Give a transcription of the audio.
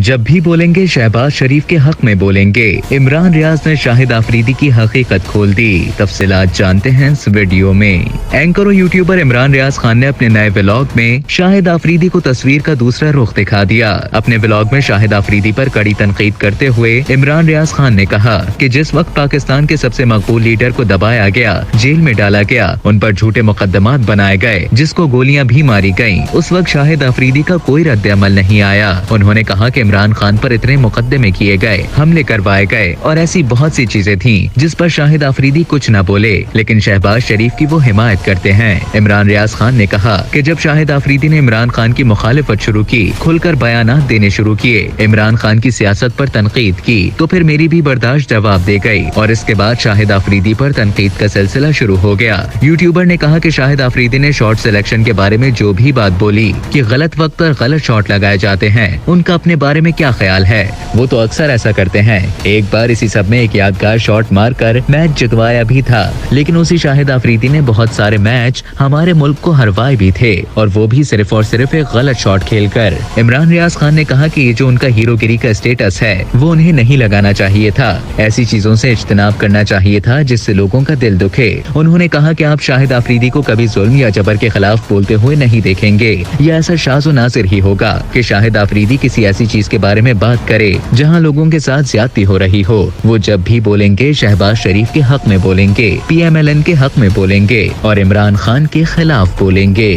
जब भी बोलेंगे शहबाज शरीफ के हक में बोलेंगे। इमरान रियाज ने शाहिद आफरीदी की हकीकत खोल दी। तफसीलात जानते हैं इस वीडियो में। एंकर और यूट्यूबर इमरान रियाज खान ने अपने नए व्लॉग में शाहिद आफरीदी को तस्वीर का दूसरा रुख दिखा दिया। अपने व्लॉग में शाहिद आफरीदी पर कड़ी तनकीद करते हुए इमरान रियाज खान ने कहा कि जिस वक्त पाकिस्तान के सबसे मकबूल लीडर को दबाया गया, जेल में डाला गया, उन पर झूठे मुकदमात बनाए गए, जिसको गोलियां भी मारी गयी, उस वक्त शाहिद आफरीदी का कोई रद्द अमल नहीं आया। उन्होंने कहा कि इमरान खान पर इतने मुकदमे किए गए, हमले करवाए गए और ऐसी बहुत सी चीजें थीं जिस पर शाहिद आफरीदी कुछ न बोले, लेकिन शहबाज शरीफ की वो हिमायत करते हैं। इमरान रियाज खान ने कहा कि जब शाहिद आफरीदी ने इमरान खान की मुखालिफत शुरू की, खुलकर बयानात देने शुरू किए, इमरान खान की सियासत पर तनकीद की, तो फिर मेरी भी बर्दाश्त जवाब दे गई और इसके बाद शाहिद आफरीदी पर तनकीद का सिलसिला शुरू हो गया। यूट्यूबर ने कहा कि शाहिद आफरीदी ने शॉट सिलेक्शन के बारे में जो भी बात बोली कि गलत वक्त पर गलत शॉट लगाए जाते हैं, उनका अपने बारे में क्या ख्याल है, वो तो अक्सर ऐसा करते हैं। एक बार इसी सब में एक यादगार शॉट मारकर मैच जितवाया भी था, लेकिन उसी शाहिद आफरीदी ने बहुत सारे मैच हमारे मुल्क को हरवाए भी थे और वो भी सिर्फ और सिर्फ एक गलत शॉट खेलकर। इमरान रियाज खान ने कहा कि ये जो उनका हीरोगिरी का स्टेटस है वो उन्हें नहीं लगाना चाहिए था। ऐसी चीजों से इज्तनाब करना चाहिए था जिससे लोगों का दिल दुखे। उन्होंने कहा कि आप शाहिद आफरीदी को कभी जुल्म या जबर के खिलाफ बोलते हुए नहीं देखेंगे। यह ऐसा शाज़ो नाज़िर ही होगा कि शाहिद आफरीदी किसी ऐसी चीज के बारे में बात करे जहां लोगों के साथ ज्यादती हो रही हो। वो जब भी बोलेंगे शहबाज शरीफ के हक में बोलेंगे, PMLN के हक में बोलेंगे और इमरान खान के खिलाफ बोलेंगे।